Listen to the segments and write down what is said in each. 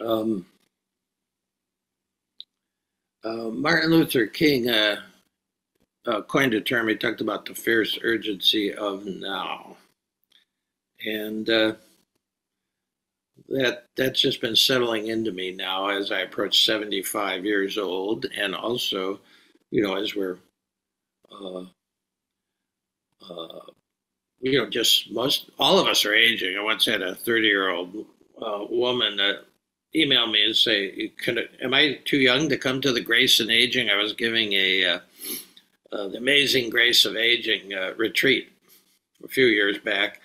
Um, Martin Luther King coined a term. He talked about the fierce urgency of now, and that's just been settling into me now as I approach 75 years old, and also, as we're uh, uh, just most all of us are aging. I once had a 30-year-old woman that email me and say, "Am I too young to come to the Grace in Aging?" I was giving the Amazing Grace of Aging retreat a few years back,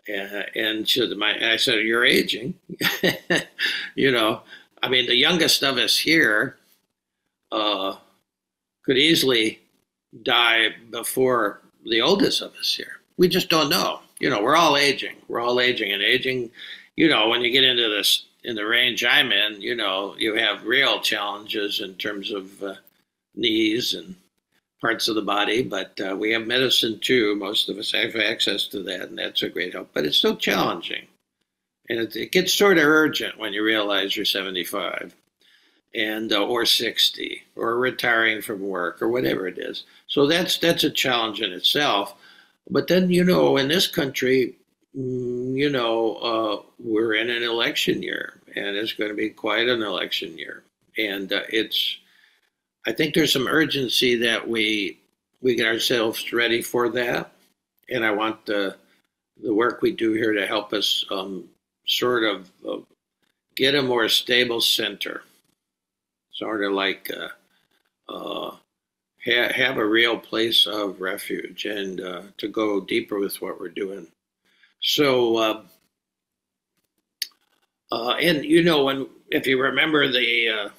and I said, "You're aging." you know, I mean, the youngest of us here uh, could easily die before the oldest of us here. We just don't know. We're all aging. We're all aging, and aging. When you get into this in the range I'm in, you have real challenges in terms of knees and parts of the body, but we have medicine too. Most of us have access to that, and that's a great help. But it's still challenging, and it gets sort of urgent when you realize you're 75 and or 60 or retiring from work or whatever it is. So that's a challenge in itself. But then in this country, we're in an election year, and it's going to be quite an election year, and I think there's some urgency that we get ourselves ready for that, and I want the work we do here to help us sort of get a more stable center, sort of like have a real place of refuge, and to go deeper with what we're doing. So, and when if you remember the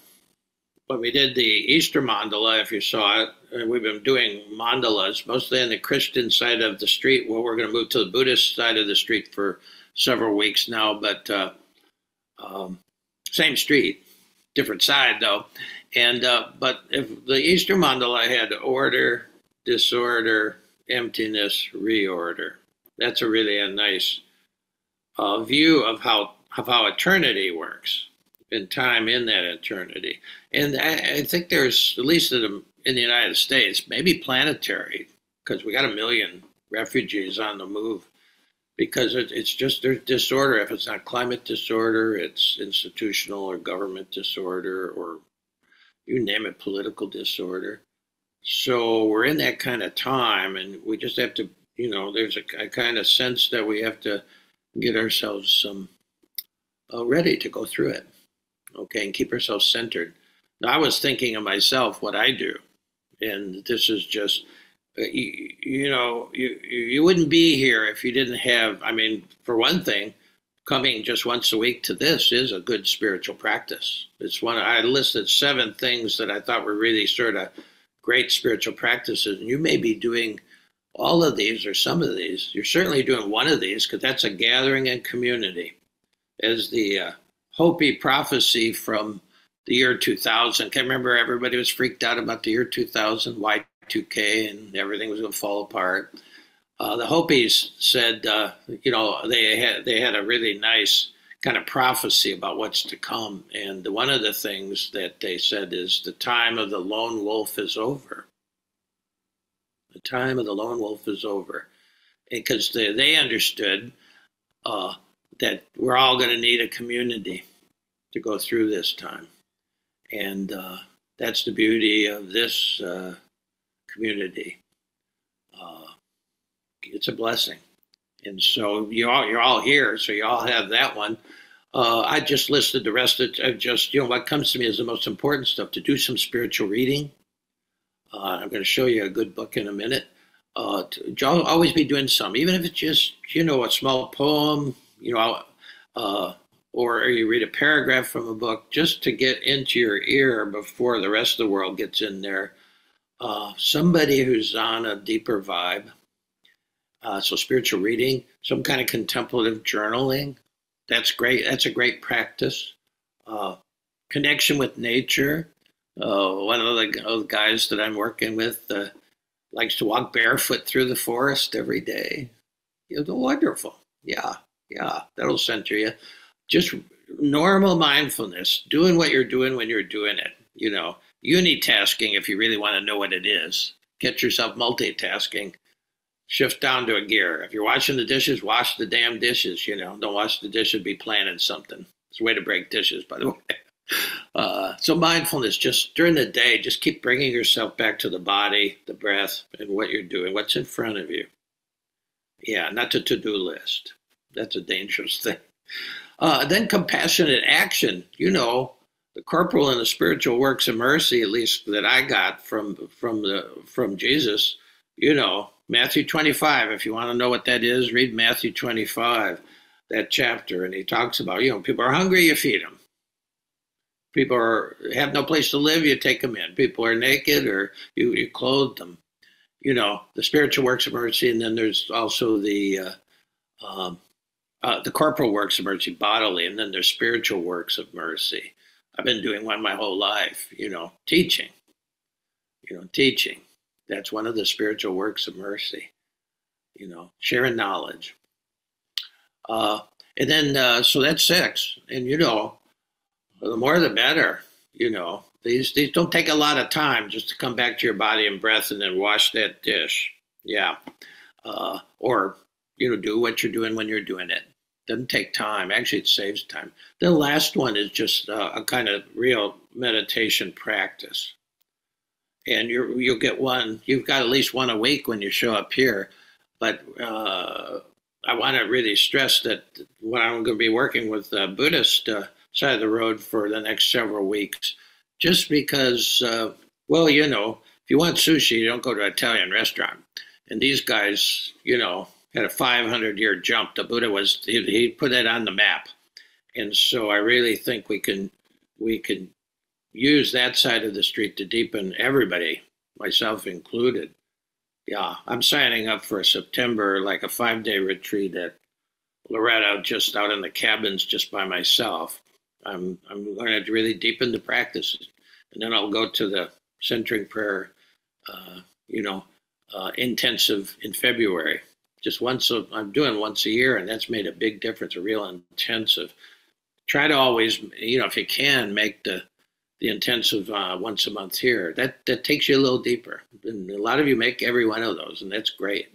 when we did the Easter mandala, if you saw it, and we've been doing mandalas mostly on the Christian side of the street. Well, we're going to move to the Buddhist side of the street for several weeks now, but um, same street, different side though. And but if the Easter mandala had order, disorder, emptiness, reorder. That's a really a nice view of how eternity works and time in that eternity. And I think there's, at least in the United States, maybe planetary, because we got a million refugees on the move. Because it's just there's disorder. If it's not climate disorder, it's institutional or government disorder, or you name it, political disorder. So we're in that kind of time, and we just have to, there's a kind of sense that we have to get ourselves ready to go through it, okay, and keep ourselves centered. Now, I was thinking of myself, what I do, and this is just, you wouldn't be here if you didn't have, I mean, for one thing, coming just once a week to this is a good spiritual practice. It's one, I listed 7 things that I thought were really sort of great spiritual practices, and you may be doing all of these or some of these. You're certainly doing one of these, because that's a gathering and community. As the Hopi prophecy from the year 2000. Can't remember, everybody was freaked out about the year 2000, Y2K, and everything was going to fall apart. The Hopis said, they had a really nice kind of prophecy about what's to come. And one of the things that they said is the time of the lone wolf is over. The time of the lone wolf is over. Because they understood that we're all going to need a community to go through this time. And that's the beauty of this community. It's a blessing. And so you're all here, so you all have that one. I just listed the rest of just, what comes to me is the most important stuff: to do some spiritual reading. I'm going to show you a good book in a minute. To always be doing some, even if it's just, a small poem, or you read a paragraph from a book, just to get into your ear before the rest of the world gets in there. Somebody who's on a deeper vibe. So spiritual reading, some kind of contemplative journaling. That's great. That's a great practice. Connection with nature. One of the guys that I'm working with likes to walk barefoot through the forest every day. Wonderful. Yeah, that'll center you. Just normal mindfulness, doing what you're doing when you're doing it. Unitasking, if you really want to know what it is. Get yourself multitasking. Shift down to a gear. If you're washing the dishes, wash the damn dishes. Don't wash the dishes, be planning something. It's a way to break dishes, by the way. So mindfulness, just during the day, just keep bringing yourself back to the body, the breath, and what you're doing, what's in front of you. Yeah, not the to-do list. That's a dangerous thing. Then compassionate action. The corporal and the spiritual works of mercy, at least that I got from Jesus. Matthew 25. If you want to know what that is, read Matthew 25, that chapter, and he talks about people are hungry, you feed them. People have no place to live, you take them in. People are naked, or you clothe them. The spiritual works of mercy, and then there's also the corporal works of mercy, bodily, and then there's spiritual works of mercy. I've been doing one my whole life, teaching. Teaching. That's one of the spiritual works of mercy, sharing knowledge. And then, so that's 6. And, the more the better, These don't take a lot of time just to come back to your body and breath and then wash that dish. Yeah. Or, do what you're doing when you're doing it. Doesn't take time. Actually, it saves time. The last one is just a kind of real meditation practice. And you'll get one. You've got at least one a week when you show up here. But I want to really stress that when I'm going to be working with the Buddhist side of the road for the next several weeks, just because, if you want sushi, you don't go to an Italian restaurant. And these guys, had a 500-year jump. The Buddha he put it on the map. And so I really think we can use that side of the street to deepen everybody, myself included. Yeah, I'm signing up for September, like a 5-day retreat at Loretto, just out in the cabins, just by myself. I'm going to really deepen the practices, and then I'll go to the centering prayer, intensive in February. Just I'm doing once a year, and that's made a big difference. A real intensive. Try to always, if you can, make the intensive once a month here. That takes you a little deeper, and a lot of you make every one of those, and that's great.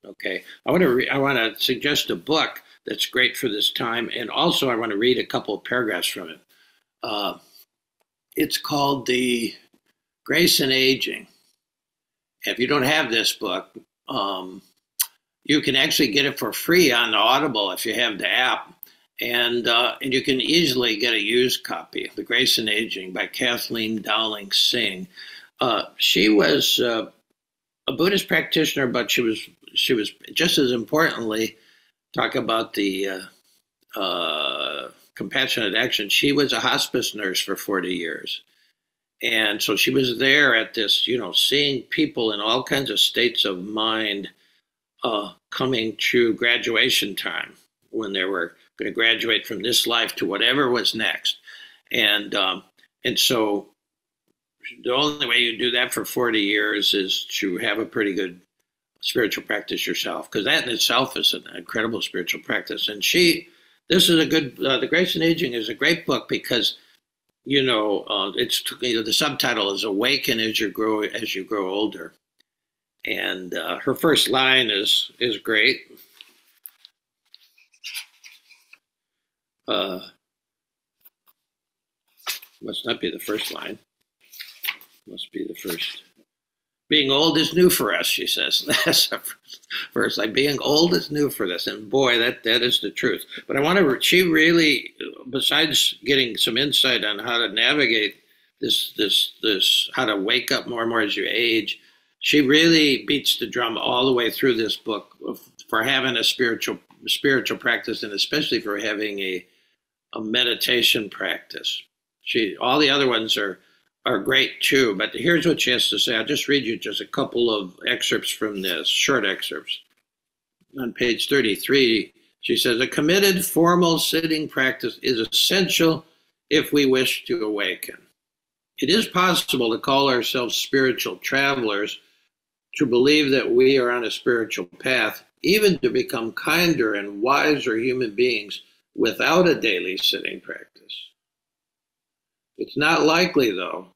Okay, I want to suggest a book that's great for this time, and also I want to read a couple of paragraphs from it. It's called The Grace in Aging. If you don't have this book, you can actually get it for free on the Audible if you have the app, and you can easily get a used copy. The Grace in Aging by Kathleen Dowling Singh. She was a Buddhist practitioner, but she was just as importantly, talk about the compassionate action. She was a hospice nurse for 40 years. And so she was there at this, seeing people in all kinds of states of mind coming to graduation time, when they were going to graduate from this life to whatever was next. And so the only way you do that for 40 years is to have a pretty good spiritual practice yourself, because that in itself is an incredible spiritual practice. And this is a good, The Grace in Aging is a great book because, it's, the subtitle is Awaken as you grow older. And her first line is great. Must not be the first line. Must be the first. Being old is new for us, she says. That's the first. Like, being old is new for us. And boy, that is the truth. But she really, besides getting some insight on how to navigate this, how to wake up more and more as you age, she really beats the drum all the way through this book for having a spiritual practice, and especially for having a meditation practice. All the other ones are great too, but here's what she has to say. I'll just read you just a couple of excerpts from this, short excerpts. On page 33, she says, a committed formal sitting practice is essential if we wish to awaken. It is possible to call ourselves spiritual travelers, to believe that we are on a spiritual path, even to become kinder and wiser human beings without a daily sitting practice. It's not likely, though,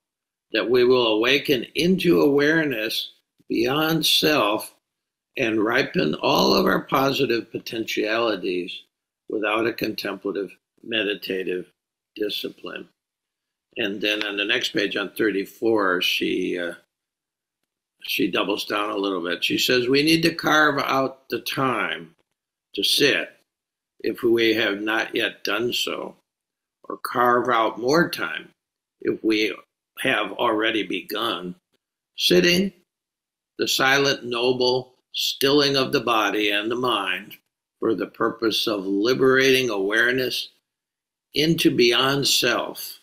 that we will awaken into awareness beyond self and ripen all of our positive potentialities without a contemplative, meditative discipline. And then on the next page, on 34, she doubles down a little bit. She says, we need to carve out the time to sit if we have not yet done so, or carve out more time if we have already begun. Sitting, the silent, noble stilling of the body and the mind for the purpose of liberating awareness into beyond self,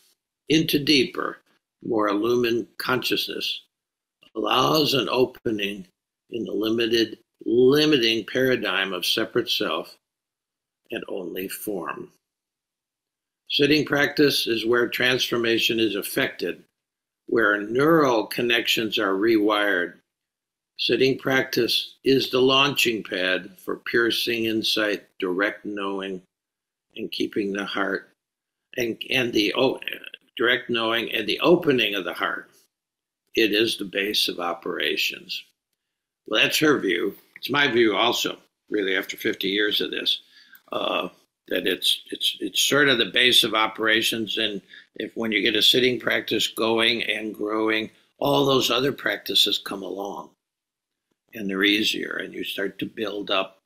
into deeper, more illumined consciousness, allows an opening in the limiting paradigm of separate self and only form. Sitting practice is where transformation is effected, where neural connections are rewired. Sitting practice is the launching pad for piercing insight, direct knowing, and keeping the heart, and the direct knowing and the opening of the heart. It is the base of operations. Well, that's her view. It's my view also, really, after 50 years of this, that it's sort of the base of operations. And when you get a sitting practice going and growing, all those other practices come along, and they're easier, and you start to build up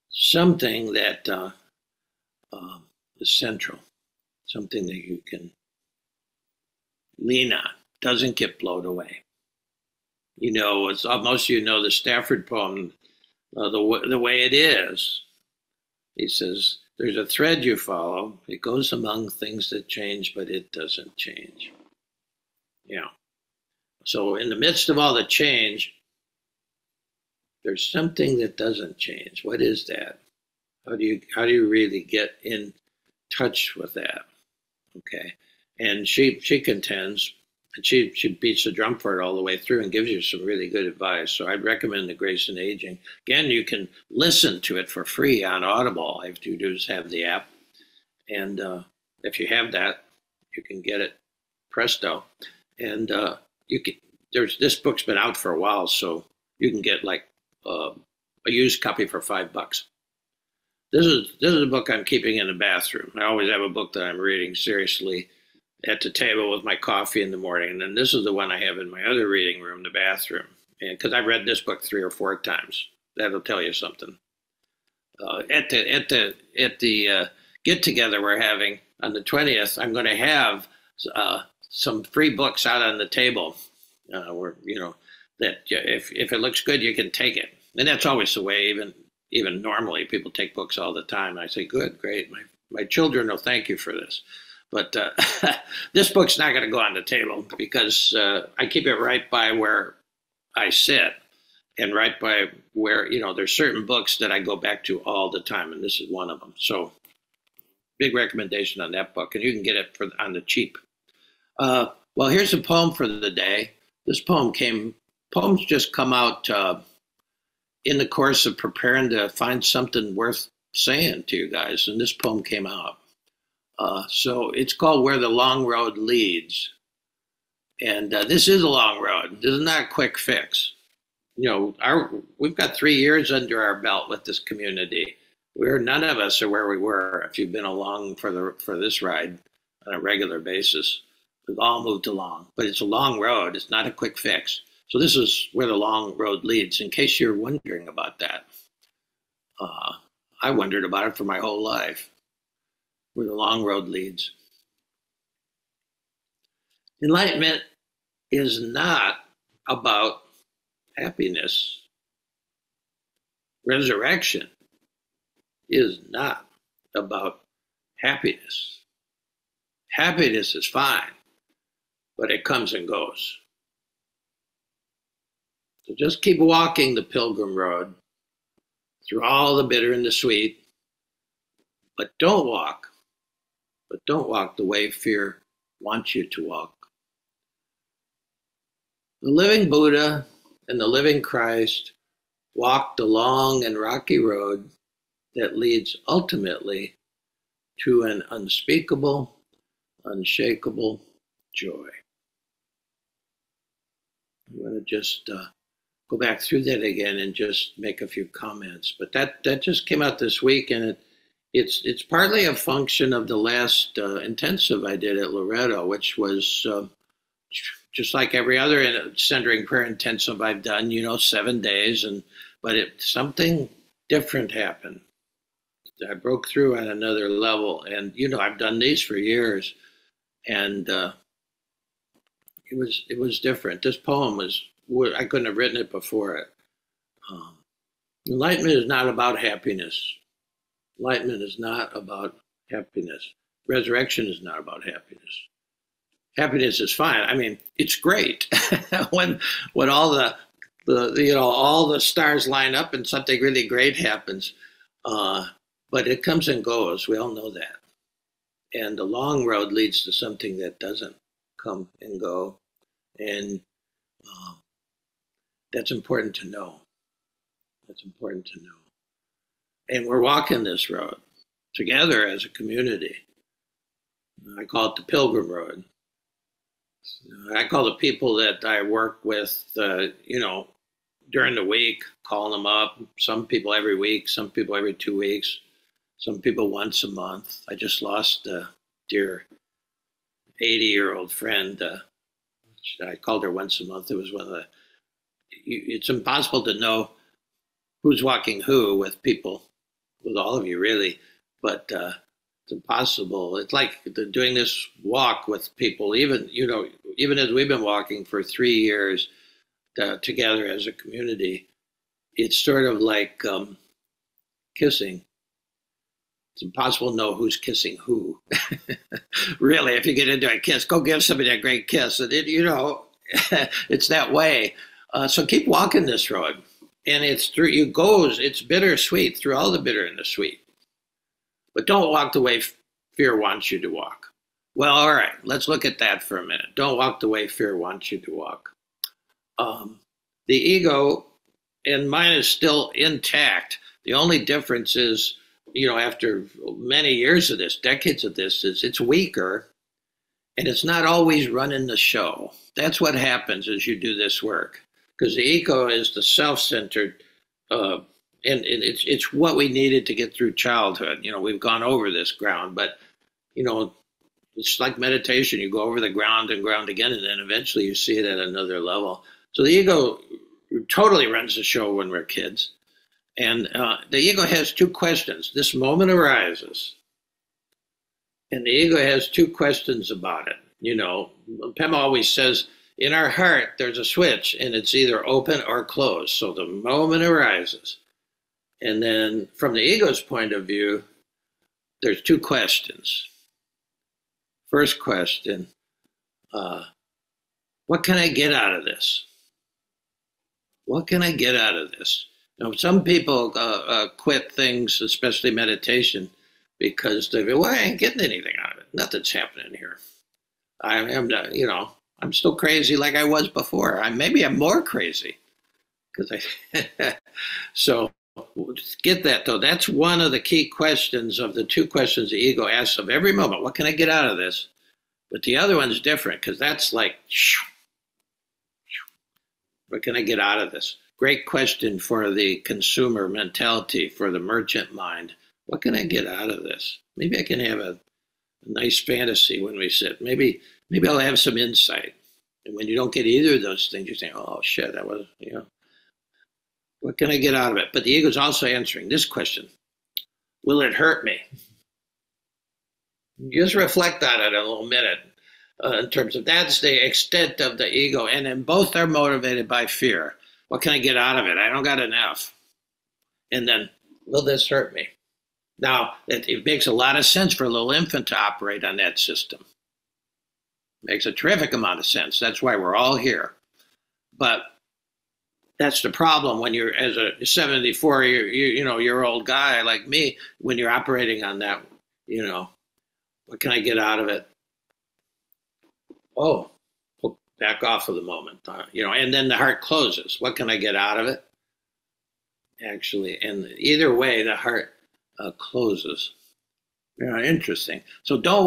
something that is central, something that you can lean on, doesn't get blown away. You know, most of you know the Stafford poem, the way it is. He says, there's a thread you follow. It goes among things that change, but it doesn't change. Yeah. So in the midst of all the change, there's something that doesn't change. What is that? How do you really get in touch with that? Okay. And she contends, and she beats the drum for it all the way through and gives you some really good advice. So I'd recommend The Grace in Aging. Again, you can listen to it for free on Audible. All you have to do is have the app. And if you have that, you can get it presto. And this book's been out for a while, so you can get like a used copy for $5. This is a book I'm keeping in the bathroom. I always have a book that I'm reading seriously at the table with my coffee in the morning. And then this is the one I have in my other reading room, the bathroom. And because I've read this book 3 or 4 times, that'll tell you something. At the get together we're having on the 20th, I'm going to have some free books out on the table. Where that if it looks good, you can take it. And that's always the way. Even normally, people take books all the time. I say, good, great. My children will thank you for this. But this book's not going to go on the table because I keep it right by where I sit and right by where, there's certain books that I go back to all the time, and this is one of them. So big recommendation on that book, and you can get it on the cheap. Well, here's a poem for the day. This poems just come out in the course of preparing to find something worth saying to you guys, and this poem came out. So it's called Where the Long Road Leads. And this is a long road. This is not a quick fix. We've got 3 years under our belt with this community. None of us are where we were if you've been along for this ride on a regular basis. We've all moved along, but it's a long road. It's not a quick fix. So this is where the long road leads, in case you're wondering about that. I wondered about it for my whole life. Where the long road leads. Enlightenment is not about happiness. Resurrection is not about happiness. Happiness is fine, but it comes and goes. So just keep walking the pilgrim road through all the bitter and the sweet, but don't walk the way fear wants you to walk. The living Buddha and the living Christ walked the long and rocky road that leads ultimately to an unspeakable, unshakable joy. I'm going to just go back through that again and just make a few comments. But that just came out this week, and it's partly a function of the last intensive I did at Loretto, which was just like every other centering prayer intensive I've done, 7 days, but something different happened. I broke through on another level, and I've done these for years, and it was different. This poem I couldn't have written it before it. Enlightenment is not about happiness. Enlightenment is not about happiness. Resurrection is not about happiness. Happiness is fine. I mean, it's great when all all the stars line up and something really great happens. But it comes and goes. We all know that. And the long road leads to something that doesn't come and go. And that's important to know. That's important to know. And we're walking this road together as a community. I call it the Pilgrim Road. I call the people that I work with, during the week, calling them up. Some people every week, some people every 2 weeks, some people once a month. I just lost a dear 80-year-old friend. I called her once a month. It was one of the. It's impossible to know who's walking who with people, with all of you, really. But it's impossible. It's like doing this walk with people, even as we've been walking for 3 years together as a community. It's sort of like kissing. It's impossible to know who's kissing who. Really, if you get into a kiss, go give somebody a great kiss. And it's that way. So keep walking this road. And it's bittersweet, through all the bitter and the sweet. But don't walk the way fear wants you to walk. Well, all right, let's look at that for a minute. Don't walk the way fear wants you to walk. The ego, and mine is still intact. The only difference is, after many years of this, decades of this, is it's weaker, and it's not always running the show. That's what happens as you do this work, because the ego is the self-centered, and it's what we needed to get through childhood. We've gone over this ground, but it's like meditation. You go over the ground and ground again, and then eventually you see it at another level. So the ego totally runs the show when we're kids. And the ego has two questions. This moment arises, and the ego has two questions about it. Pema always says, in our heart, there's a switch, and it's either open or closed. So the moment arises. And then from the ego's point of view, there's two questions. First question, what can I get out of this? What can I get out of this? Some people quit things, especially meditation, because they go, well, I ain't getting anything out of it. Nothing's happening here. I'm still crazy like I was before. Maybe I'm more crazy. So get that, though. That's one of the key questions of the two questions the ego asks of every moment. What can I get out of this? But the other one's different, because that's like, what can I get out of this? Great question for the consumer mentality, for the merchant mind. What can I get out of this? Maybe I can have a nice fantasy when we sit. Maybe I'll have some insight. And when you don't get either of those things, you think, oh, shit, that was, what can I get out of it? But the ego's also answering this question. Will it hurt me? Just reflect on it a little minute in terms of that's the extent of the ego. And then both are motivated by fear. What can I get out of it? I don't got enough. And then, will this hurt me? Now, it makes a lot of sense for a little infant to operate on that system. Makes a terrific amount of sense. That's why we're all here. But that's the problem when you're, as a 74-year-old guy like me, when you're operating on that, what can I get out of it? Oh, back off for the moment, and then the heart closes. What can I get out of it? Actually, and either way, the heart, closes. Yeah, interesting. So don't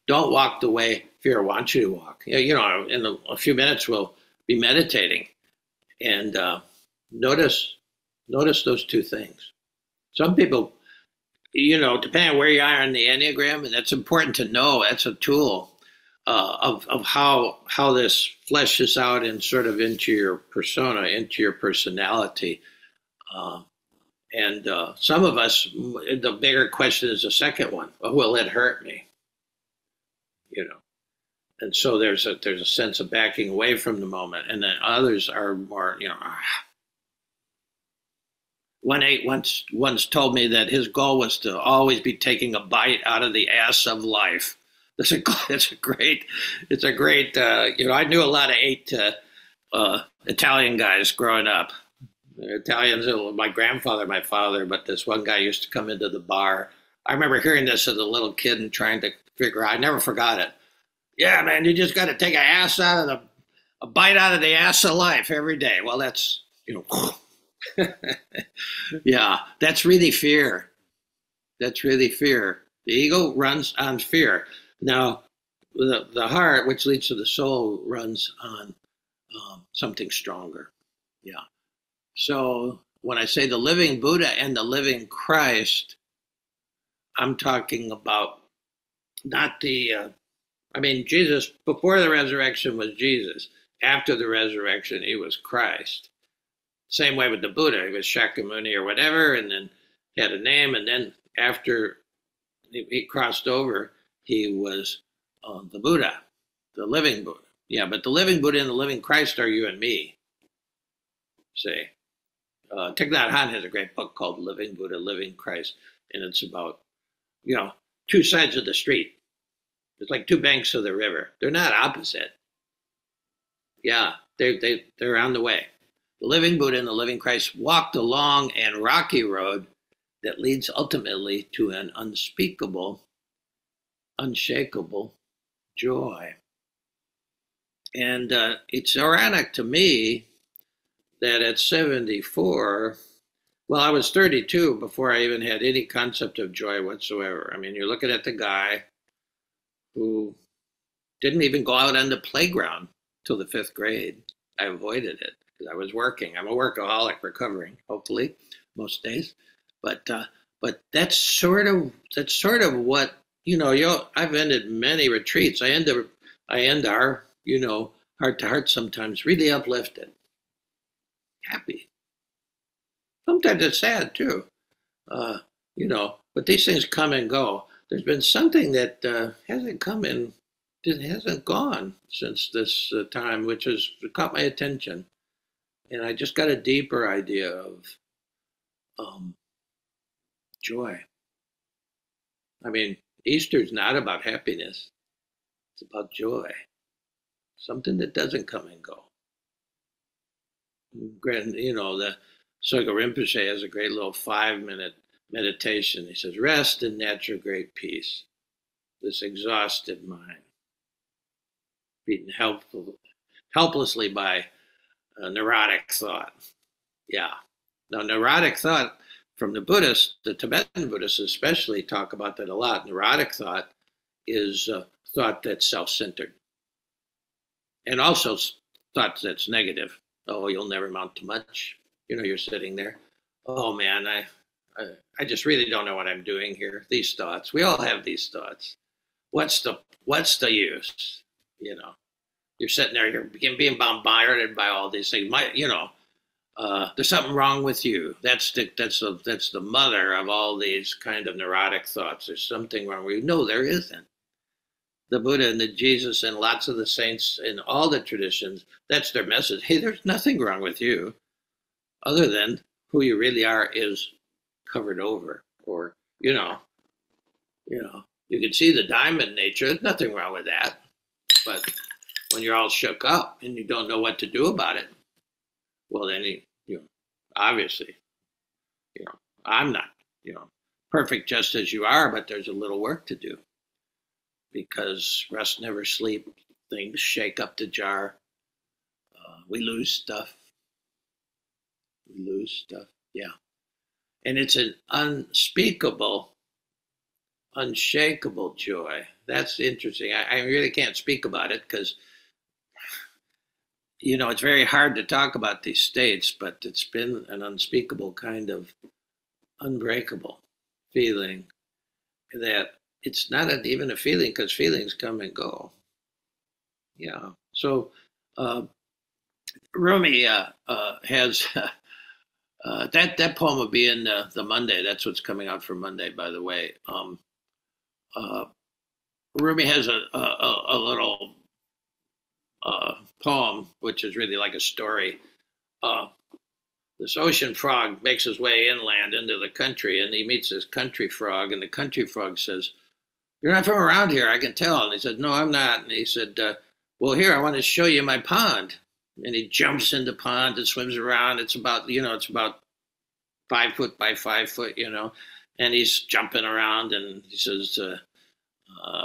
walk the way fear wants you to walk. You know, in a few minutes we'll be meditating, and notice notice those two things. Some people, you know, depending on where you are in the Enneagram, and that's important to know. That's a tool of how this fleshes out and sort of into your persona, into your personality. Uh, and some of us, the bigger question is the second one: will it hurt me? You know, and so there's a sense of backing away from the moment, and then others are more, you know. Once told me that his goal was to always be taking a bite out of the ass of life. It's a great, you know, I knew a lot of Italian guys growing up. Italians, my grandfather, my father, but this one guy used to come into the bar. I remember hearing this as a little kid and trying to figure out. I never forgot it. Yeah, man, you just got to take a bite out of the ass of life every day. Well, that's, you know, yeah, that's really fear. That's really fear. The ego runs on fear. Now, the heart, which leads to the soul, runs on something stronger. Yeah. So when I say the living Buddha and the living Christ, I'm talking about not I mean, Jesus, before the resurrection was Jesus. After the resurrection, he was Christ. Same way with the Buddha. He was Shakyamuni or whatever, and then had a name. And then after he crossed over, he was the Buddha, the living Buddha. Yeah, but the living Buddha and the living Christ are you and me. See, Thich Nhat Hanh has a great book called Living Buddha, Living Christ, and it's about, you know, two sides of the street. It's like two banks of the river. They're not opposite. Yeah, they're on the way. The living Buddha and the living Christ walked along a rocky road that leads ultimately to an unspeakable, unshakable joy. And it's ironic to me that at 74, well, I was 32 before I even had any concept of joy whatsoever. I mean, you're looking at the guy who didn't even go out on the playground till the fifth grade. I avoided it because I was working. I'm a workaholic recovering, hopefully, most days. But that's sort of what, you know. I've ended many retreats. I end our, you know, heart to heart sometimes really uplifted, happy. Sometimes it's sad too, you know. But these things come and go. There's been something that hasn't come and it hasn't gone since this time, which has caught my attention, and I just got a deeper idea of um, joy. I mean, Easter's not about happiness; it's about joy, something that doesn't come and go. You know, the Soga Rinpoche has a great little 5-minute meditation. He says, "Rest in natural great peace. This exhausted mind, beaten helplessly by neurotic thought." Yeah. Now, neurotic thought from the Buddhists, the Tibetan Buddhists especially, talk about that a lot. Neurotic thought is thought that's self-centered, and also thought that's negative. Oh, you'll never amount to much. You know, you're sitting there. Oh man, I just really don't know what I'm doing here. These thoughts. We all have these thoughts. What's the use? You know, you're sitting there, you're being bombarded by all these things. You know, there's something wrong with you. That's the mother of all these kind of neurotic thoughts. There's something wrong with you. No, there isn't. The Buddha and the Jesus and lots of the saints in all the traditions, that's their message. Hey, there's nothing wrong with you, other than who you really are is covered over, or you can see the diamond nature. There's nothing wrong with that, but when you're all shook up and you don't know what to do about it, well, then obviously, I'm not, perfect just as you are, but there's a little work to do because rest never sleep. Things shake up the jar. We lose stuff. Yeah. And it's an unspeakable, unshakable joy. That's interesting. I really can't speak about it because, it's very hard to talk about these states, but it's been an unspeakable kind of unbreakable feeling that it's not even a feeling because feelings come and go. Yeah. So Rumi has that poem will be in the Monday. That's what's coming out for Monday, by the way. Uh, Rumi has a little poem, which is really like a story. Uh, this ocean frog makes his way inland into the country, and he meets this country frog, and the country frog says, "You're not from around here, I can tell." And he said, "No, I'm not." And he said, "Well, here, I want to show you my pond." And he jumps in the pond and swims around. It's about 5 foot by 5 foot, and he's jumping around, and he says,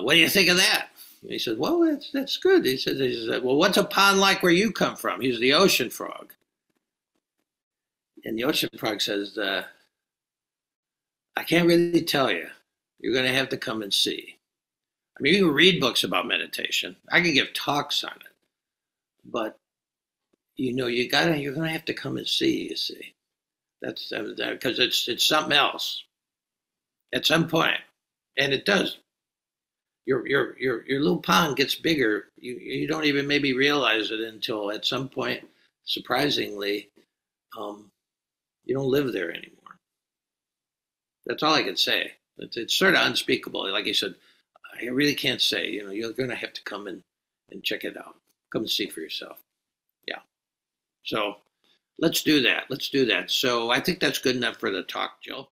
"What do you think of that?" And he said, "Well, that's good." He said, "Well, what's a pond like where you come from?" He's the ocean frog. And the ocean frog says, "I can't really tell you. You're going to have to come and see. I mean, you can read books about meditation. I can give talks on it. But, you're going to have to come and see, you see. That's because it's something else at some point. And it does. Your little pond gets bigger. You don't even maybe realize it until at some point, surprisingly, you don't live there anymore. That's all I can say. It's sort of unspeakable. Like you said, I really can't say. You're going to have to come and check it out. Come and see for yourself. Yeah. So let's do that. Let's do that. So I think that's good enough for the talk, Jill.